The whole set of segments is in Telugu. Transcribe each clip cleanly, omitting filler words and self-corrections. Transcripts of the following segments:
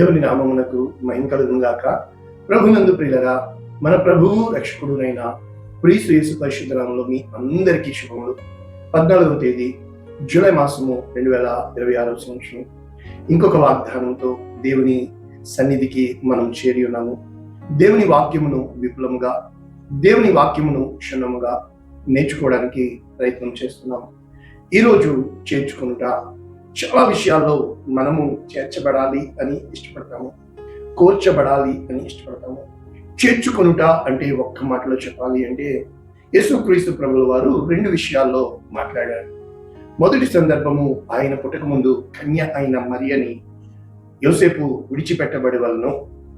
దేవుని నామమునకు మహిమ కలుగును గాక. ప్రభునందు ప్రియులరా, మన ప్రభువు రక్షకుడునైన క్రీస్తు యేసు పరిశుద్ధ నామములో మీ అందరికీ శుభములు. 14వ తేదీ జూలై మాసము 2026 సంవత్సరం ఇంకొక వాగ్దానంతో దేవుని సన్నిధికి మనం చేరి ఉన్నాము. దేవుని వాక్యమును విపులముగా, దేవుని వాక్యమును క్షుణ్ణముగా నేర్చుకోవడానికి ప్రయత్నం చేస్తున్నాము. ఈరోజు చేర్చుకునుట, చాలా విషయాల్లో మనము చేర్చబడాలి అని ఇష్టపడతాము, కోర్చబడాలి అని ఇష్టపడతాము. చేర్చుకొనుట అంటే ఒక్క మాటలో చెప్పాలి అంటే యేసుక్రీస్తు ప్రభుల వారు 2 విషయాల్లో మాట్లాడారు. మొదటి సందర్భము, ఆయన పుట్టక ముందు కన్య అయిన మరియని యోసేపు విడిచిపెట్టబడి వలన,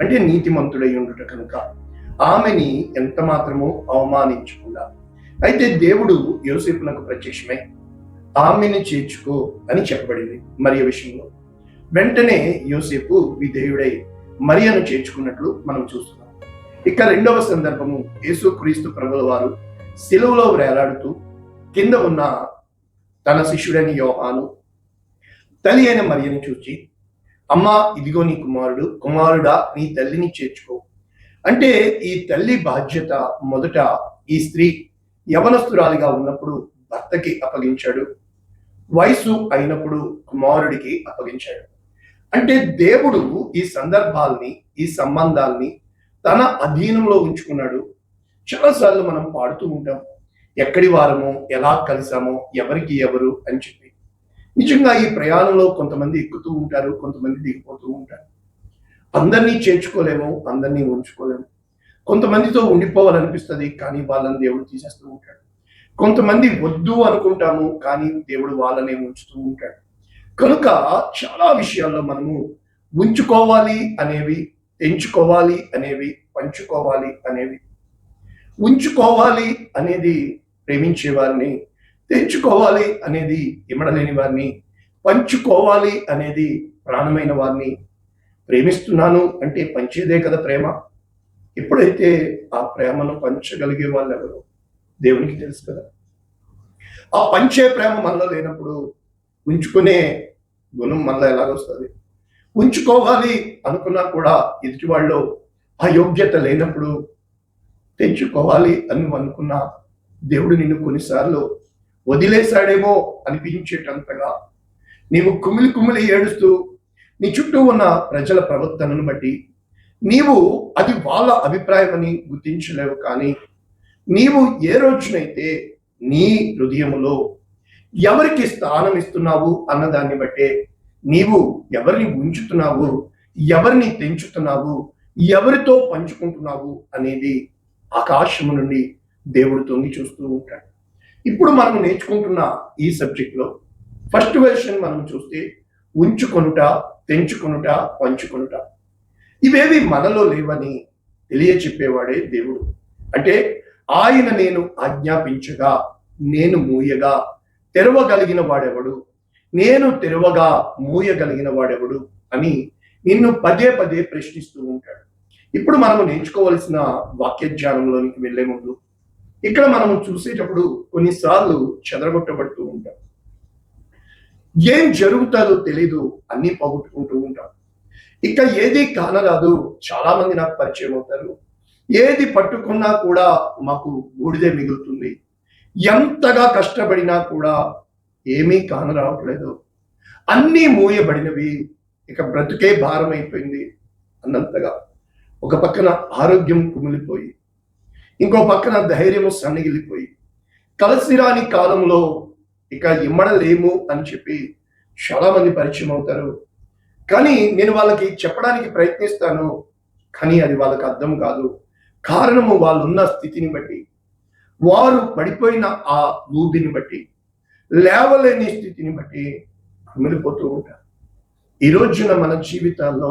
అంటే నీతిమంతుడై ఉండుట కనుక ఆమెని ఎంత మాత్రమూ అవమానించకుండా, అయితే దేవుడు యోసేపునకు ప్రత్యక్షమై ఆమెని చేర్చుకో అని చెప్పబడింది మరియ విషయంలో. వెంటనే యోసేపు విధేయుడై మరియను చేర్చుకున్నట్లు మనం చూస్తున్నాం. ఇక 2వ సందర్భము, యేసుక్రీస్తు ప్రభుల వారు శిలువలో వేలాడుతూ కింద ఉన్న తన శిష్యుడైన యోహాను తల్లి అయిన మరియను చూచి, అమ్మా ఇదిగో నీ కుమారుడు, కుమారుడా నీ తల్లిని చేర్చుకో. అంటే ఈ తల్లి బాధ్యత మొదట ఈ స్త్రీ యవనస్తురాలిగా ఉన్నప్పుడు భర్తకి అప్పగించాడు, వయసు అయినప్పుడు కుమారుడికి అప్పగించాడు. అంటే దేవుడు ఈ సందర్భాల్ని, ఈ సంబంధాల్ని తన అధీనంలో ఉంచుకున్నాడు. చాలాసార్లు మనం పాడుతూ ఉంటాం, ఎక్కడి వారమో, ఎలా కలిసామో, ఎవరికి ఎవరు అని చెప్పి. నిజంగా ఈ ప్రయాణంలో కొంతమంది ఎక్కుతూ ఉంటారు, కొంతమంది దిగిపోతూ ఉంటారు. అందరినీ చేర్చుకోలేము, అందరినీ ఉంచుకోలేము. కొంతమందితో ఉండిపోవాలనిపిస్తుంది, కానీ వాళ్ళని దేవుడు తీసేస్తూ ఉంటాడు. కొంతమంది వద్దు అనుకుంటాము, కానీ దేవుడు వాళ్ళనే ఉంచుతూ ఉంటాడు. కనుక చాలా విషయాల్లో మనము ఉంచుకోవాలి అనేవి, తెంచుకోవాలి అనేవి, పంచుకోవాలి అనేవి. ఉంచుకోవాలి అనేది ప్రేమించే వారిని, తెంచుకోవాలి అనేది ఇమడలేని వారిని, పంచుకోవాలి అనేది ప్రాణమైన వారిని. ప్రేమిస్తున్నాను అంటే పంచేదే కదా ప్రేమ. ఎప్పుడైతే ఆ ప్రేమను పంచగలిగే వాళ్ళు ఎవరు దేవునికి తెలుసు కదా. ఆ పంచే ప్రేమ మనలో లేనప్పుడు ఉంచుకునే గుణం మనలో ఎలాగొస్తుంది? ఉంచుకోవాలి అనుకున్నా కూడా ఎదుటి వాళ్ళు ఆ యోగ్యత లేనప్పుడు, తెంచుకోవాలి అని అనుకున్నా దేవుడు నిన్ను కొన్నిసార్లు వదిలేశాడేమో అనిపించేటంతగా నీవు కుమిలి కుమిలి ఏడుస్తూ నీ చుట్టూ ఉన్న ప్రజల ప్రవర్తనను బట్టి నీవు అది వాళ్ళ అభిప్రాయం అని గుర్తించలేవు. కానీ నీవు ఏ రోజునైతే నీ హృదయములో ఎవరికి స్థానం ఇస్తున్నావు అన్నదాన్ని బట్టే నీవు ఎవరిని ఉంచుతున్నావు, ఎవరిని తెంచుతున్నావు, ఎవరితో పంచుకుంటున్నావు అనేది ఆకాశము నుండి దేవుడు తొంగి చూస్తూ ఉంటాడు. ఇప్పుడు మనం నేర్చుకుంటున్న ఈ సబ్జెక్ట్లో ఫస్ట్ వెర్షన్ మనం చూస్తే ఉంచుకొనుట, తెంచుకొనుట, పంచుకొనుట. ఇవేవి మనలో లేవని తెలియచెప్పేవాడే దేవుడు. అంటే ఆయన నేను ఆజ్ఞాపించగా నేను మూయగా తెరవగలిగిన వాడెవడు, నేను తెరవగా మూయగలిగిన వాడెవడు అని నిన్ను పదే పదే ప్రశ్నిస్తూ ఉంటాడు. ఇప్పుడు మనము నేర్చుకోవలసిన వాక్య ధ్యానంలోనికి వెళ్లే ముందు ఇక్కడ మనము చూసేటప్పుడు కొన్నిసార్లు చెదరగొట్టబడుతూ ఉంటాం. ఏం జరుగుతుందో తెలీదు, అన్నీ పోగొట్టుకుంటూ ఉంటాం. ఇక ఏది కానరాదు. చాలా మంది నాకు పరిచయం అవుతారు, ఏది పట్టుకున్నా కూడా మాకు బూడిదే మిగులుతుంది, ఎంతగా కష్టపడినా కూడా ఏమీ కానరావట్లేదు, అన్నీ మూయబడినవి, ఇక బ్రతుకే భారం అయిపోయింది అన్నంతగా. ఒక పక్కన ఆరోగ్యం కుమిలిపోయి, ఇంకో పక్కన ధైర్యము సన్నగిలిపోయి, కలిసిరాని కాలంలో ఇక ఇమ్మడలేము అని చెప్పి చాలా మంది పరిచయం అవుతారు. కానీ నేను వాళ్ళకి చెప్పడానికి ప్రయత్నిస్తాను, కానీ అది వాళ్ళకి అర్థం కాదు. కారణము వాళ్ళున్న స్థితిని బట్టి, వారు పడిపోయిన ఆ ఊబిని బట్టి, లేవలేని స్థితిని బట్టి కుమిలిపోతూ ఉంటారు. ఈ రోజున మన జీవితాల్లో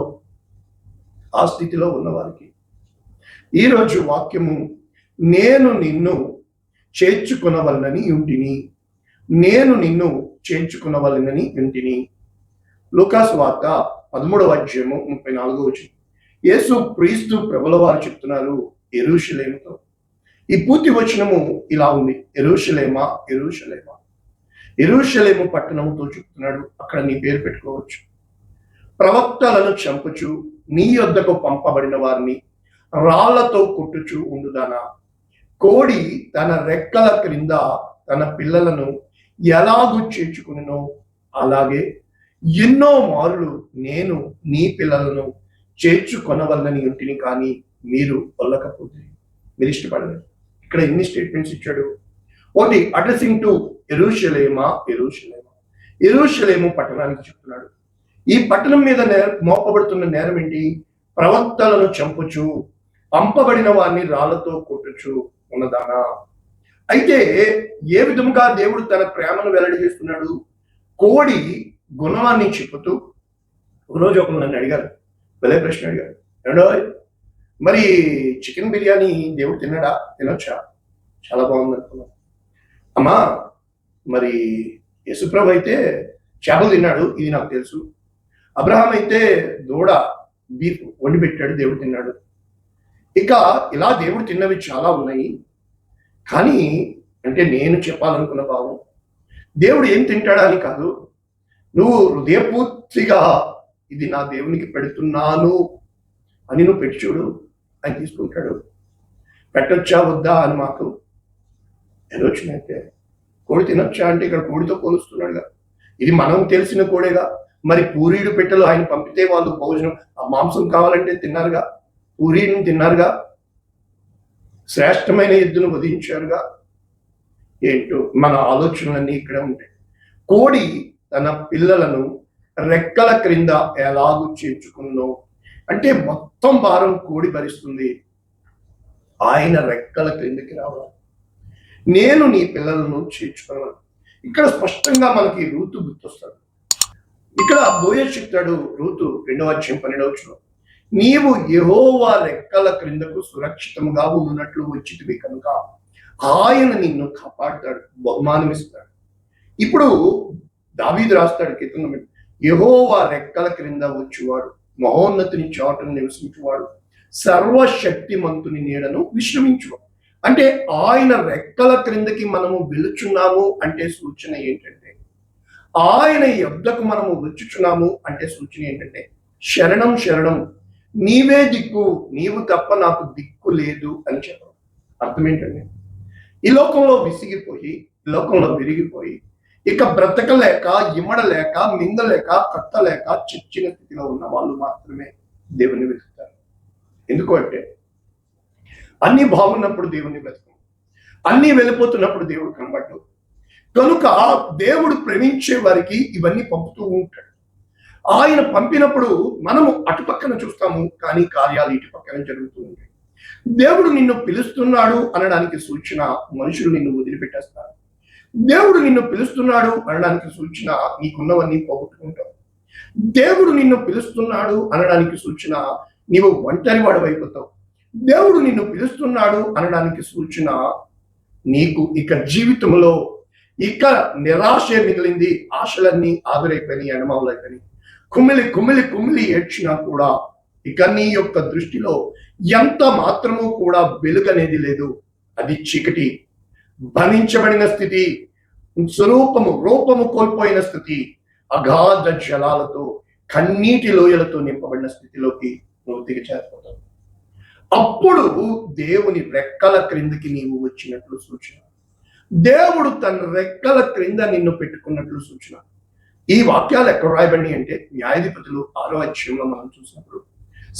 ఆ స్థితిలో ఉన్నవారికి ఈరోజు వాక్యము, నేను నిన్ను చేర్చుకొనవలనని ఉంటిని, నేను నిన్ను చేర్చుకొనవలనని ఉంటిని. లూకాసు వార్త 13వ అధ్యాయము 34వ వచనం. యేసు క్రీస్తు ప్రభుల వారు చెప్తున్నారు యెరూషలేముతో. ఈ పూర్తి వచనము ఇలా ఉంది, యెరూషలేమా యెరూషలేమా, యెరూషలేము పట్టణముతో చెప్తున్నాడు. అక్కడ నీ పేరు పెట్టుకోవచ్చు. ప్రవక్తలను చంపుచు నీ యొద్దకు పంపబడిన వారిని రాళ్లతో కొట్టుచు ఉండుదానా? కోడి తన రెక్కల క్రింద తన పిల్లలను ఎలాగూ చేర్చుకునో అలాగే ఎన్నో మారులు నేను నీ పిల్లలను చేర్చుకొనవల్లని ఇంటిని కానీ మీరు వల్లకపోతే మీరు ఇష్టపడలేదు. ఇక్కడ ఎన్ని స్టేట్మెంట్స్ ఇచ్చాడు? ఒకటి, అడ్రసింగ్ టు యెరూషలేమా, యెరూషలేము పట్టణానికి చెప్తున్నాడు. ఈ పట్టణం మీద మోపబడుతున్న నేరం ఏంటి? ప్రవక్తలను చంపుచు పంపబడిన వారిని రాళ్లతో కొట్టుచు ఉన్నదానా? అయితే ఏ విధముగా దేవుడు తన ప్రేమను వెల్లడి చేస్తున్నాడు? కోడి గుణాన్ని చెప్పుతూ ఒకరోజు ఒకరు నన్ను అడిగారు, భలే ప్రశ్న అడిగారు, ఏడో మరి చికెన్ బిర్యానీ దేవుడు తినొచ్చా? చాలా బాగుంది అనుకున్నాను. అమ్మా మరి యేసుప్రభు అయితే చేపలు తిన్నాడు, ఇది నాకు తెలుసు. అబ్రహాం అయితే దూడ బీఫ్ వండి పెట్టాడు, దేవుడు తిన్నాడు. ఇక ఇలా దేవుడు తిన్నవి చాలా ఉన్నాయి. కానీ అంటే నేను చెప్పాలనుకున్న భావం, దేవుడు ఏం తింటాడా అని కాదు, నువ్వు హృదయపూర్తిగా ఇది నా దేవునికి పెడుతున్నాను అని నువ్వు పెట్టి చూడు, ఆయన తీసుకుంటాడు. పెట్టొచ్చా వద్దా అని మాకు ఎదొచ్చినట్టే. కోడి తినొచ్చా అంటే ఇక్కడ కోడితో పోలుస్తున్నాడుగా, ఇది మనం తెలిసిన కోడేగా. మరి పూరీడు పెట్టెలు ఆయన పంపితే వాళ్ళు భోజనం ఆ మాంసం కావాలంటే తిన్నారుగా, పూరీని తిన్నారుగా, శ్రేష్టమైన ఎద్దును వధించారుగా. ఏంటో మన ఆలోచనలన్నీ ఇక్కడే ఉంటాయి. కోడి తన పిల్లలను రెక్కల క్రింద ఎలాగూ చేర్చుకుందో అంటే మొత్తం భారం కోడి భరిస్తుంది, ఆయన రెక్కల క్రిందకి రావాలి. నేను నీ పిల్లలను చేర్చుకున్నాను. ఇక్కడ స్పష్టంగా మనకి రూతు గుర్తొస్తాడు. ఇక్కడ బోయజ్ చెప్తాడు, రూతు 2:12 నీవు యెహోవా రెక్కల క్రిందకు సురక్షితంగా ఉన్నట్లు వచ్చితివి కనుక ఆయన నిన్ను కాపాడుతాడు, బహుమానం ఇస్తాడు. ఇప్పుడు దావీదు రాస్తాడు కీర్తన, యెహోవా రెక్కల క్రింద వచ్చేవాడు, మహోన్నతుని చాటును నివసించువాడు, సర్వశక్తిమంతుని నీడను విశ్రమించువాడు. అంటే ఆయన రెక్కల క్రిందకి మనము వెళుచున్నాము అంటే సూచన ఏంటంటే, ఆయన యొద్దకు మనము వచ్చుచున్నాము అంటే సూచన ఏంటంటే, శరణం శరణం, నీవే దిక్కు, నీవు తప్ప నాకు దిక్కు లేదు అని చెప్పడం. అర్థం ఏంటండి? ఈ లోకంలో విసిగిపోయి, ఈ లోకంలో విరిగిపోయి, ఇక బ్రతకలేక, ఇమ్మడలేక, మింగలేక, కట్టలేక చచ్చిన స్థితిలో ఉన్న వాళ్ళు మాత్రమే దేవుని వెతుకుతారు. ఎందుకు అంటే అన్ని బాగున్నప్పుడు దేవుని వెతకం, అన్ని వెళ్ళిపోతున్నప్పుడు దేవుడు కనబడ్డు. కనుక దేవుడు ప్రేమించే వారికి ఇవన్నీ పంపుతూ ఉంటాడు. ఆయన పంపినప్పుడు మనము అటుపక్కన చూస్తాము, కానీ కార్యాలు ఇటు పక్కన జరుగుతూ ఉంటాయి. దేవుడు నిన్ను పిలుస్తున్నాడు అనడానికి సూచన మనుషులు నిన్ను వదిలిపెట్టేస్తారు. దేవుడు నిన్ను పిలుస్తున్నాడు అనడానికి సూచన నీకున్నవన్నీ పోగొట్టుకుంటావు. దేవుడు నిన్ను పిలుస్తున్నాడు అనడానికి సూచన నీవు ఒంటరివాడు అయిపోతావు. దేవుడు నిన్ను పిలుస్తున్నాడు అనడానికి సూచన నీకు ఇక జీవితంలో ఇక నిరాశ మిగిలింది, ఆశలన్నీ ఆవిరైపోయినాయి, అనుమావులైపోయినాయి. కుమిలి కుమిలి కుమిలి ఏడ్చినా కూడా ఇక నీ యొక్క దృష్టిలో ఎంత మాత్రము కూడా వెలుగనేది లేదు. అది చీకటి, భరించబడిన స్థితి, రూపము కోల్పోయిన స్థితి, అగాధ జలాలతో, కన్నీటి లోయలతో నింపబడిన స్థితిలోకి నువ్వు దిగజారిపోతావు. అప్పుడు దేవుని రెక్కల క్రిందకి నీవు వచ్చినట్లు సూచన. దేవుడు తన రెక్కల క్రింద నిన్ను పెట్టుకున్నట్లు సూచన. ఈ వాక్యాలు ఎక్కడ రాయబడి అంటే న్యాయాధిపతులు 6వ అధ్యాయంలో మనం చూసినప్పుడు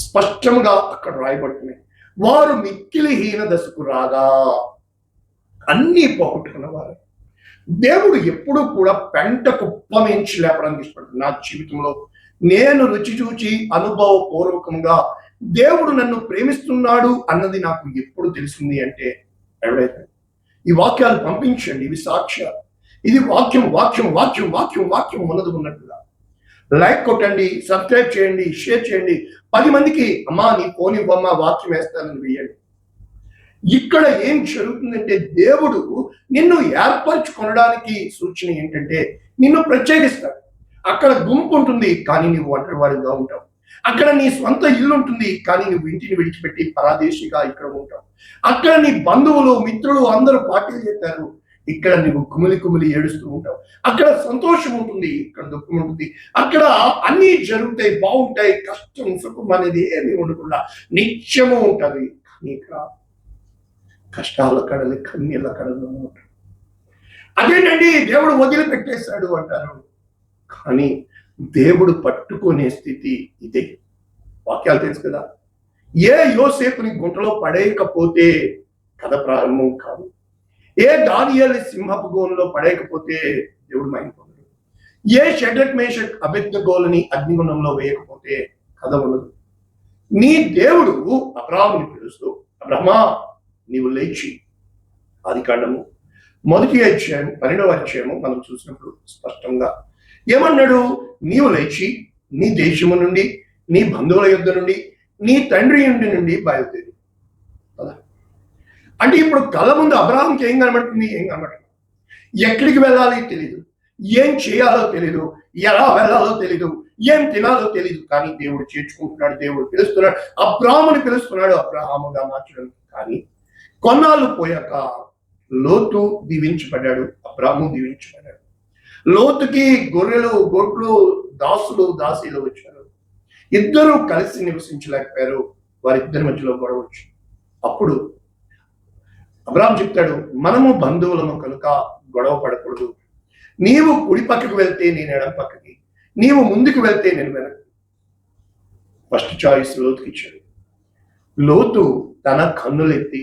స్పష్టంగా అక్కడ రాయబడుతున్నాయి. వారు మిక్కిలి హీన దశకు రాగా అన్ని పోగొట్టుకున్న వారు. దేవుడు ఎప్పుడు కూడా పెంట కుప్పమించి లేపడానికి ఇష్టపడుతుంది. నా జీవితంలో నేను రుచి చూచి అనుభవపూర్వకంగా దేవుడు నన్ను ప్రేమిస్తున్నాడు అన్నది నాకు ఎప్పుడు తెలిసింది అంటే, ఎవడైతే ఈ వాక్యాలు పంపించండి, ఇవి సాక్ష్యాలు, ఇది వాక్యం వాక్యం వాక్యం వాక్యం వాక్యం ఉన్నది ఉన్నట్టుగా. లైక్ కొట్టండి, సబ్స్క్రైబ్ చేయండి, షేర్ చేయండి, 10 మందికి అమ్మా నీ ఫోన్ ఇవ్వమ్మా వాక్యం వేస్తానని వేయండి. ఇక్కడ ఏం జరుగుతుందంటే దేవుడు నిన్ను ఏర్పరచుకొనడానికి సూచన ఏంటంటే నిన్ను ప్రత్యేకిస్తాడు. అక్కడ గుంపు ఉంటుంది కానీ నువ్వు ఒంటరివాడిగా ఉంటావు. అక్కడ నీ సొంత ఇల్లు ఉంటుంది కానీ నువ్వు ఇంటిని విడిచిపెట్టి పరాదేశిగా ఇక్కడ ఉంటావు. అక్కడ నీ బంధువులు మిత్రులు అందరూ పార్టీలు చేస్తారు ఇక్కడ నువ్వు కుమిలి కుమిలి ఏడుస్తూ ఉంటావు, అక్కడ సంతోషం ఉంటుంది, ఇక్కడ దుఃఖం ఉంటుంది, అక్కడ అన్నీ జరుగుతాయి, బాగుంటాయి, కష్టం సుఖం అనేది ఏమి ఉండకుండా నిత్యము ఉంటుంది. కానీ ఇక్కడ కష్టాల కడలి కన్నీళ్ళ కడలు ఉంటాడు. అదేనండి దేవుడు వదిలిపెట్టేశాడు అంటారు. కానీ దేవుడు పట్టుకునే స్థితి ఇదే. వాక్యాలు తెలుసు కదా, ఏ యోసేపుని గుంటలో పడేయకపోతే కథ ప్రారంభం కాదు, ఏ దానియేలు సింహపు గోనులో పడేయకపోతే దేవుడు మైంపొందడు, ఏ షడ్రక్ మేషక్ అబేద్నెగోలని అగ్నిగుండంలో వేయకపోతే కథ ఉండదు. నీ దేవుడు అబ్రాహాముని పిలుస్తూ, అబ్రహ్మా నీవు లేచి, ఆదికాండము 1వ అధ్యాయం 12వ అధ్యాయము మనం చూసినప్పుడు స్పష్టంగా ఏమన్నాడు? నీవు లేచి నీ దేశము నుండి, నీ బంధువుల యుద్ధ నుండి, నీ తండ్రి ఇంటి నుండి బయలుదేరి. అంటే ఇప్పుడు కళ్ళ ముందు అబ్రహాంకి ఏం కనబడుతుంది? ఏం కనబడుతుంది? ఎక్కడికి వెళ్ళాలి తెలీదు, ఏం చేయాలో తెలీదు, ఎలా వెళ్ళాలో తెలీదు, ఏం తినాలో తెలీదు. కానీ దేవుడు చేర్చుకుంటున్నాడు, దేవుడు పిలుస్తున్నాడు, అబ్రాహాముని పిలుస్తున్నాడు అబ్రహాముగా మార్చడం. కానీ కొన్నాళ్ళు పోయాక లోతు దీవించబడ్డాడు, అబ్రాహాము దీవించబడ్డాడు. లోతుకి గొర్రెలు గొడ్లు దాసులు దాసీలు వచ్చారు, ఇద్దరు కలిసి నివసించలేకపోయారు, వారిద్దరి మధ్యలో గొడవ వచ్చింది. అప్పుడు అబ్రాహాం చెప్తాడు, మనము బంధువులము కనుక గొడవ పడకూడదు, నీవు కుడి పక్కకు వెళ్తే నేను ఎడం పక్కకి, నీవు ముందుకు వెళ్తే నేను వెనక్కి. ఫస్ట్ చాయిస్ లోతుకి ఇచ్చాడు. లోతు తన కన్నులెత్తి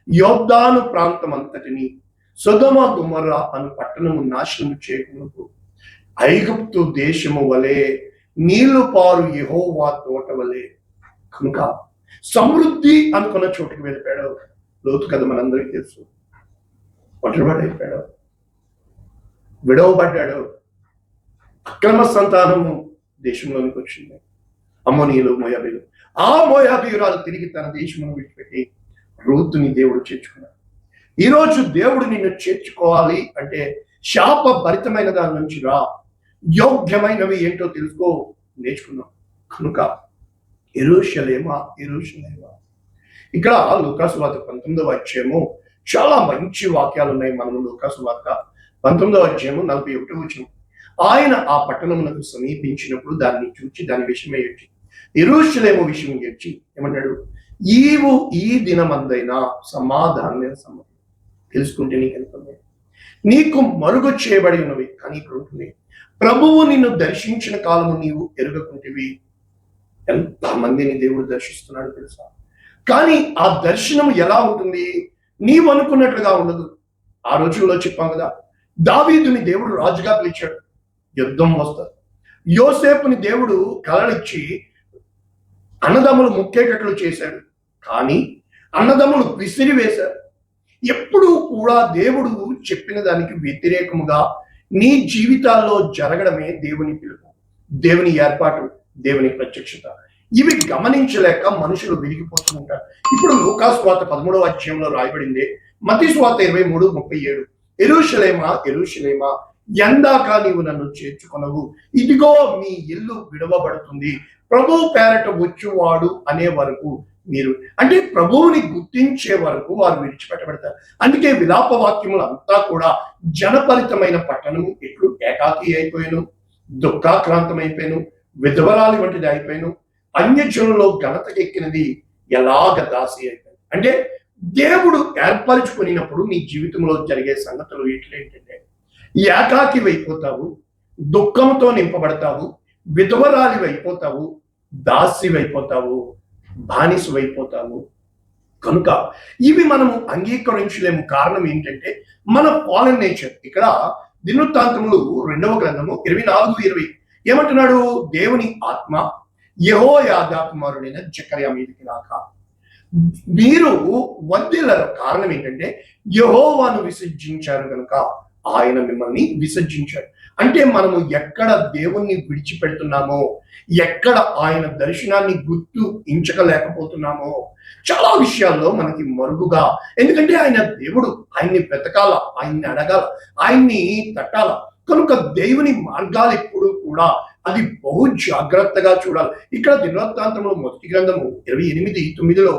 యోర్దాను ప్రాంతం అంతటిని, సొదొమ గొమొర్రా అను పట్టణము నాశనము చేయకున్నకు ఐగుప్తు దేశము వలె నీళ్లు పారు యెహోవా తోట వలె కనుక సమృద్ధి అనుకున్న చోటుకి వెళ్ళిపోయాడు. లోతు కదా మనందరికీ తెలుసు, ఒంటరివాడైపోయాడు, విడవబడ్డాడు. అక్రమ సంతానము దేశంలోనికి వచ్చింది, అమ్మోనీయులు మోయాబీలు. ఆ మోయాబీయురాలు తిరిగి తన దేశమును విడిచిపెట్టి రూతుని దేవుడు చేర్చుకున్నాడు. ఈరోజు దేవుడు నిన్ను చేర్చుకోవాలి అంటే శాప భరితమైన దాని నుంచి రా, యోగ్యమైనవి ఏంటో తెలుసుకో, నేర్చుకున్నాం. కనుక యెరూషలేమా యెరూషలేమా. ఇక్కడ లూకాసు వార్త 19వ అధ్యాయము చాలా మంచి వాక్యాలు ఉన్నాయి. మనము లూకాసు వార్త 19వ అధ్యాయము 41వ వచనం. ఆయన ఆ పట్టణమునకు సమీపించినప్పుడు దాన్ని చూచి దాని విషయమే ఏడ్చి, యెరూషలేము విషయం ఏడ్చి ఏమన్నాడు? ఈవు ఈ దినమందైనా సమాధానమైన సమ్మతి తెలుసుకుంటే నీకు ఎంత నీకు మరుగు చేయబడి ఉన్నవి. కానీ ఇక్కడ ఉంటుంది, ప్రభువు నిన్ను దర్శించిన కాలము నీవు ఎరుగకుంటివి. ఎంత మందిని దేవుడు దర్శిస్తున్నాడు తెలుసా? కానీ ఆ దర్శనం ఎలా ఉంటుంది? నీవు అనుకున్నట్లుగా ఉండదు. ఆ రోజుల్లో చెప్పాం కదా, దావీదుని దేవుడు రాజుగా పిలిచాడు, యుద్ధం వస్తుంది. యోసేపుని దేవుడు కలలిచ్చి అన్నదమ్ములు ముక్కేటట్లు చేశాడు, కానీ అన్నదమ్ములు విసిరివేశారు. ఎప్పుడూ కూడా దేవుడు చెప్పిన దానికి వ్యతిరేకముగా నీ జీవితాల్లో జరగడమే దేవుని పిలుపు, దేవుని ఏర్పాటు, దేవుని ప్రత్యక్షత. ఇవి గమనించలేక మనుషులు విరిగిపోతూ ఉంటారు. ఇప్పుడు లూకాసు వార్త 13వ అధ్యాయంలో రాయబడింది, మత్తయి వార్త 23:37. యెరూషలేమా యెరూషలేమా, ఎందాక నీవు నన్ను చేర్చుకొనవు, ఇదిగో మీ ఇల్లు విడవబడుతుంది, ప్రభువు పేరట వచ్చువాడు అనే వరకు మీరు, అంటే ప్రభువుని గుర్తించే వరకు వారు విడిచిపెట్టబడతారు. అందుకే విలాప వాక్యములు అంతా కూడా జనపరితమైన పట్టణము ఎట్లు ఏకాకి అయిపోయాను, దుఃఖాక్రాంతమైపోయాను, విధవరాలి వంటిది అయిపోయాను, అన్యజనుల్లో ఘనతకెక్కినది ఎలాగ దాసి అయిపోయాను. అంటే దేవుడు ఏర్పరచుకున్నప్పుడు నీ జీవితంలో జరిగే సంగతులు ఏంటంటే, ఏకాకి అయిపోతావు, దుఃఖంతో నింపబడతావు, విధవరాలి అయిపోతావు, దాసి అయిపోతావు, బానిసు అయిపోతావు. కనుక ఇవి మనము అంగీకరించలేము. కారణం ఏంటంటే మన ఫాలెన్ నేచర్. ఇక్కడ దినవృత్తాంతములు 2వ గ్రంథము 24:20 ఏమంటున్నాడు? దేవుని ఆత్మ యెహోయాదా కుమారుడైన జకర్యా మీదకి రాక మీరు వర్ధిల్లరు. కారణం ఏంటంటే యెహోవాను విసర్జించారు కనుక ఆయన మిమ్మల్ని విసర్జించాడు. అంటే మనము ఎక్కడ దేవుణ్ణి విడిచిపెడుతున్నామో, ఎక్కడ ఆయన దర్శనాన్ని గుర్తించలేకపోతున్నామో, చాలా విషయాల్లో మనకి మరుగుగా. ఎందుకంటే ఆయన దేవుడు, ఆయన్ని వెతకాల, ఆయన్ని అడగాల, ఆయన్ని తట్టాల. కనుక దేవుని మార్గాలు ఎప్పుడు కూడా అది బహు జాగ్రత్తగా చూడాలి. ఇక్కడ దినవృత్తాంతంలో 1వ గ్రంథము 28:9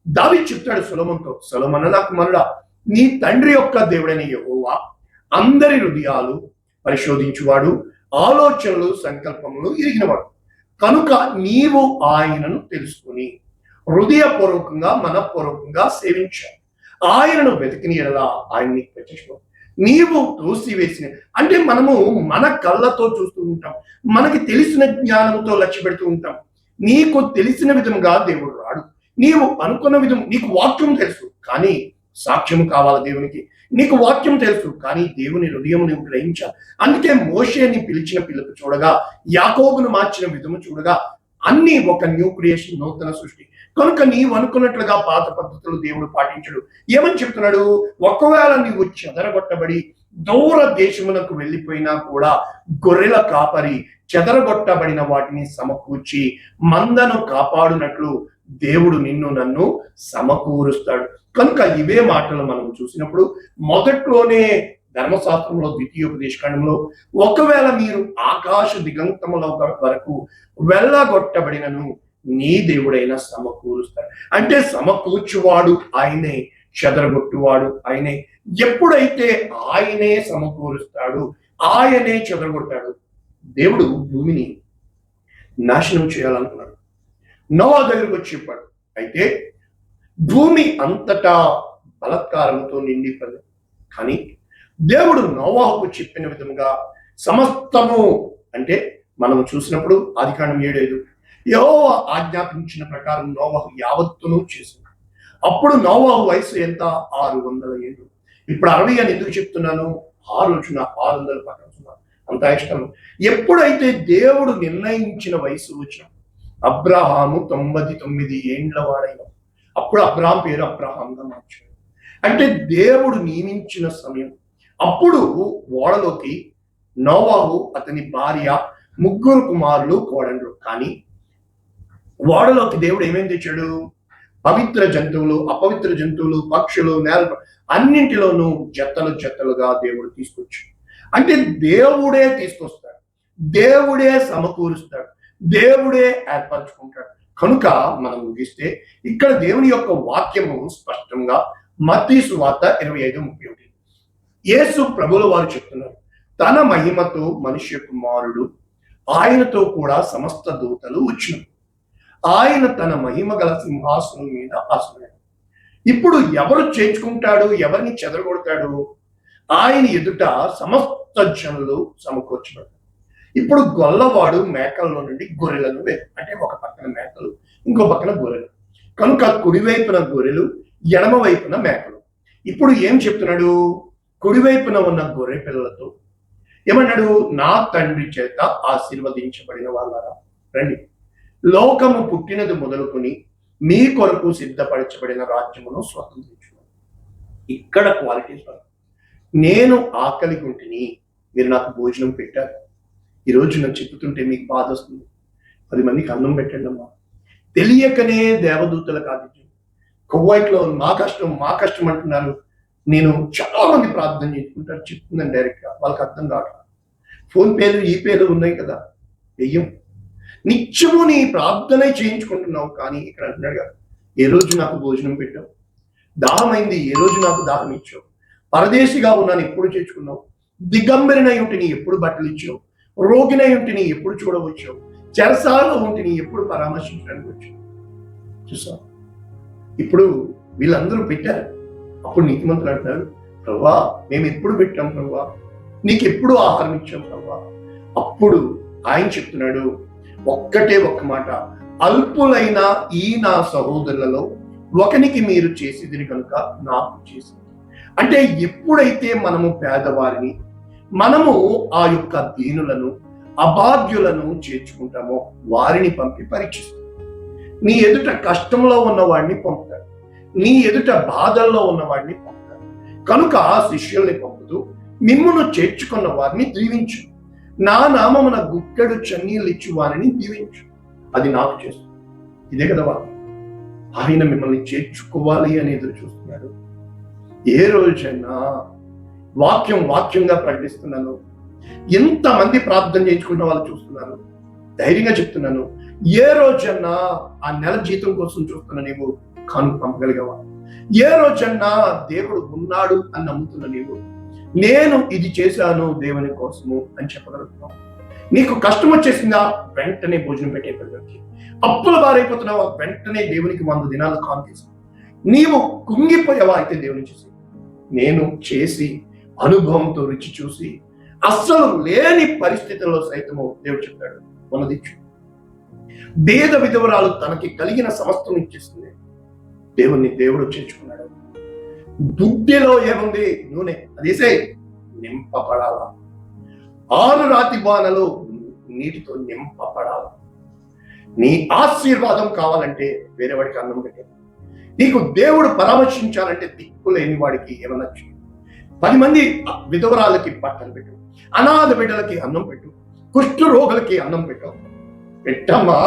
దావీదు చెప్తాడు సొలొమోనుతో, సొలొమోనా నా కుమారుడా, నీ తండ్రి యొక్క దేవుడైన యెహోవా అందరి హృదయాలు పరిశోధించువాడు, ఆలోచనలు సంకల్పములు ఎరిగినవాడు. కనుక నీవు ఆయనను తెలుసుకుని హృదయపూర్వకంగా మనపూర్వకంగా సేవించాలి. ఆయనను వెతికిన ఎడలా ఆయన్ని ప్రత్యక్షం నీవు తోసివేసిన, అంటే మనము మన కళ్ళతో చూస్తూ ఉంటాం, మనకి తెలిసిన జ్ఞానంతో లక్ష్య పెడుతూ ఉంటాం. నీకు తెలిసిన విధంగా దేవుడు రాడు. నీవు అనుకున్న విధం, నీకు వాక్యం తెలుసు కానీ సాక్ష్యం కావాలి దేవునికి. నీకు వాక్యం తెలుసు కానీ దేవుని హృదయం నువ్వు గ్రహించాలి. అందుకే మోషేని పిలిచిన పిలుపు చూడగా, యాకోబును మార్చిన విధము చూడగా అన్ని ఒక న్యూ క్రియేషన్, నూతన సృష్టి. కనుక నీవు అనుకున్నట్లుగా పాత పద్ధతులు దేవుడు పాటించడు. ఏమని చెప్తున్నాడు? ఒకవేళ నీవు చెదరగొట్టబడి దూర దేశమునకు వెళ్ళిపోయినా కూడా గొర్రెల కాపరి చెదరగొట్టబడిన వాటిని సమకూర్చి మందను కాపాడునట్లు దేవుడు నిన్ను నన్ను సమకూరుస్తాడు. కనుక ఇవే మాటలు మనం చూసినప్పుడు మొదట్లోనే ధర్మశాస్త్రంలో ద్వితీయోపదేశకాండంలో ఒకవేళ మీరు ఆకాశ దిగంతముల వరకు వెళ్ళగొట్టబడినను నీ దేవుడైనా సమకూరుస్తాడు. అంటే సమకూర్చువాడు ఆయనే, చెదరగొట్టువాడు ఆయనే. ఎప్పుడైతే ఆయనే సమకూరుస్తాడు, ఆయనే చెదరగొడతాడు. దేవుడు భూమిని నాశనం చేయాలనుకున్నాడు. నోవా దగ్గరకు వచ్చి చెప్పాడు. అయితే భూమి అంతటా బలత్కారంతో నిండిపోయింది. కానీ దేవుడు నోవాహుకు చెప్పిన విధంగా సమస్తము, అంటే మనం చూసినప్పుడు ఆదికాండం 7:5 యెహోవా ఆజ్ఞాపించిన ప్రకారం నోవాహు యావత్తును చేసింది. అప్పుడు నోవాహు వయసు ఎంత? 600 ఏళ్ళు. ఇప్పుడు 60 అని ఎందుకు చెప్తున్నాను? ఆ రోజున 600 పక్కన అంత ఇష్టం. ఎప్పుడైతే దేవుడు నిర్ణయించిన వయసు వచ్చిన అబ్రహాము 99 ఏండ్ల వాడైన, అప్పుడు అబ్రహాం పేరు అబ్రహాంగా మార్చాడు. అంటే దేవుడు నియమించిన సమయం. అప్పుడు ఓడలోకి నోవాహు, అతని భార్య, 3 కుమారులు, కోడళ్ళు. కానీ ఓడలోకి దేవుడు ఏమేం తెచ్చాడు? పవిత్ర జంతువులు, అపవిత్ర జంతువులు, పక్షులు, నేల అన్నింటిలోనూ జత్తలు జత్తలుగా దేవుడు తీసుకొచ్చాడు. అంటే దేవుడే తీసుకొస్తాడు, దేవుడే సమకూరుస్తాడు, దేవుడే ఏర్పరచుకుంటాడు. కనుక మనం ముగిస్తే ఇక్కడ దేవుని యొక్క వాక్యము స్పష్టంగా మత్తయి సువార్త 25:31 యేసు ప్రభువుల వారు చెప్తున్నారు, తన మహిమతో మనుష్య కుమారుడు ఆయనతో కూడా సమస్త దూతలు వచ్చినారు. ఆయన తన మహిమ గల సింహాసనం మీద ఆసనాడు. ఇప్పుడు ఎవరు చేర్చుకుంటాడు? ఎవరిని చెదరగొడతాడు? ఆయన ఎదుట సమస్త జనులు సమకూర్చున్నాడు. ఇప్పుడు గొల్లవాడు మేకల్లో నుండి గొర్రెలను అంటే ఒక పక్కన మేకలు, ఇంకో పక్కన గొర్రెలు. కనుక కుడివైపున గొర్రెలు, ఎడమ వైపున మేకలు. ఇప్పుడు ఏం చెప్తున్నాడు? కుడివైపున ఉన్న గొర్రె పిల్లలతో ఏమన్నాడు? నా తండ్రి చేత ఆశీర్వదించబడిన వాళ్ళారా, రండి, లోకము పుట్టినది మొదలుకొని మీ కొరకు సిద్ధపరచబడిన రాజ్యమును స్వతంత్రించుకున్నాను. ఇక్కడ క్వాలిటీస్. నేను ఆకలి గుంటిని, మీరు నాకు భోజనం పెట్టారు. ఈరోజు నాకు చెప్తుంటే మీకు బాధ వస్తుంది. 10 మందికి అన్నం పెట్టండి అమ్మా. తెలియకనే దేవదూతలకు ఆతిథ్యం. కువైట్లో మా కష్టం అంటున్నారు. నేను చాలా మంది ప్రార్థన చేసుకుంటారు, చెప్తున్నాను డైరెక్ట్గా, వాళ్ళకి అర్థం కావట్లేదు. ఫోన్ పేలు, ఈ పేలు ఉన్నాయి కదా, వెయ్యం. నిత్యము నీ ప్రార్థన చేయించుకుంటున్నావు. కానీ ఇక్కడ అంటున్నాడు కదా, ఏ రోజు నాకు భోజనం పెట్టావు? దాహమైంది, ఏ రోజు నాకు దాహం ఇచ్చావు? పరదేశిగా ఉన్నాను, ఎప్పుడు చేర్చుకున్నావు? దిగంబరినై ఉంటిని, ఎప్పుడు బట్టలు ఇచ్చావు? రోగినై ఉంటిని, ఎప్పుడు చూడవచ్చావు? చెరసాలలో ఉంటిని, ఎప్పుడు పరామర్శించడానికి వచ్చావు? చూసావు? ఇప్పుడు వీళ్ళందరూ పెట్టారు. అప్పుడు నీతిమంతులు అంటున్నారు, ప్రభువా మేము ఎప్పుడు పెట్టాం ప్రభువా, నీకు ఎప్పుడు ఆహారం ఇచ్చాం ప్రభువా. అప్పుడు ఆయన చెప్తున్నాడు ఒక్కటే ఒక్క మాట, అల్పులైన ఈ నా సహోదరులలో ఒకనికి మీరు చేసేది కనుక నాకు చేసింది. అంటే ఎప్పుడైతే మనము పేదవారిని, మనము ఆ యొక్క దీనులను, అభాగ్యులను చేర్చుకుంటామో వారిని పంపి పరీక్షిస్తాం. నీ ఎదుట కష్టంలో ఉన్న వాడిని పంపుతాడు, నీ ఎదుట బాధల్లో ఉన్న వాడిని పంపుతాడు. కనుక శిష్యుల్ని పంపుతూ మిమ్మును చేర్చుకున్న వారిని దీవించు, నా నామమున గుక్కెడు చన్నీళ్ళు ఇచ్చి వారిని దీవించు, అది నాకు చేస్తుంది. ఇదే కదా వాక్యం. ఆయన మిమ్మల్ని చేర్చుకోవాలి అని ఎదురు చూస్తున్నాడు. ఏ రోజైనా వాక్యంగా ప్రకటిస్తున్నాను, ఎంతమంది ప్రార్థన చేయించుకున్న వాళ్ళు చూస్తున్నారు. ధైర్యంగా చెప్తున్నాను, ఏ రోజన్నా ఆ నెల జీతం కోసం చూస్తున్నా నీవు కాను పంపగలిగావా? ఏ రోజన్నా దేవుడు ఉన్నాడు అని నమ్ముతున్న నీవు నేను ఇది చేశాను దేవుని కోసము అని చెప్పగలుగుతున్నావు. నీకు కష్టం వచ్చేసిందా, వెంటనే భోజనం పెట్టే పిల్లలకి. అప్పుల బారైపోతున్నావా, వెంటనే దేవునికి 100 దినాలు కాంకేసి. నీవు కుంగిపోయావా, అయితే దేవుని చూసి నేను చేసి అనుభవంతో రుచి చూసి అస్సలు లేని పరిస్థితుల్లో సైతము దేవుడు చెప్పాడు మనదిచ్చు. భేద విధవరాలు తనకి కలిగిన సమస్తం ఇచ్చేస్తుంది. దేవుడు చేర్చుకున్నాడు. బుడ్డిలో ఏముంది, నూనె, అదేసే నింపబడాలా. 6 రాతి బాణలు నీటితో నింపబడాలా. నీ ఆశీర్వాదం కావాలంటే వేరే వాడికి అన్నం పెట్టే. నీకు దేవుడు పరామర్శించాలంటే దిక్కులేని వాడికి ఏమన్నా 10 మంది విధవరాలకి బట్టలు పెట్టు, అనాథ బిడ్డలకి అన్నం పెట్టు, కుష్ఠ రోగులకి అన్నం పెట్టమ్మా.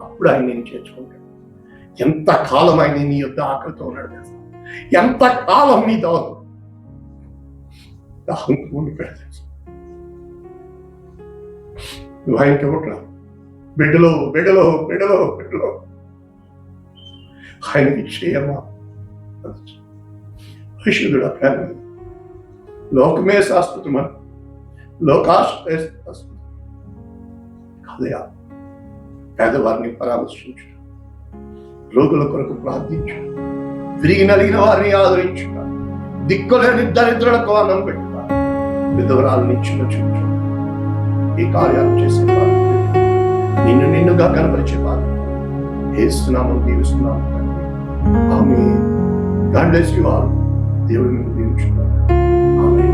అప్పుడు ఆయన నేను చేర్చుకుంటాడు. ఎంత కాలం ఆయన నీ యొద్ద ఆకలితో ఉన్నాడు తెలుసా? ఎంత కాలం నీ దాహంతో ఉండిపోయాడు తెలుసా? నువ్వు ఆయనకి ఇవ్వట్లా. బిడ్డలో బిడ్డలో బిడ్డలో బిడ్డలో ఆయనకి క్షేమా పరిశుద్ధుడు. లోకమే శాశ్వతమని, లోకాశ్రయ శాశ్వతం కాదయా. పేదవారిని పరామర్శించు, రోగుల కొరకు ప్రార్థించు, తిరిగి నలిగిన వారిని ఆదరించు, దిక్కులేని దరిద్రులకు అన్నం పెట్టుట, విధవరాలని చిన్న చూచు. ఈ కార్యాలు చేసే బాధ్యత నిన్నుగా కనపరిచే బాధ్యత ఏస్తున్నాము, దీవిస్తున్నాము. ఆమె గాడ్ బ్లెస్ యు ఆల్. దేవుడు దీవించుకున్నాడు. ఆమె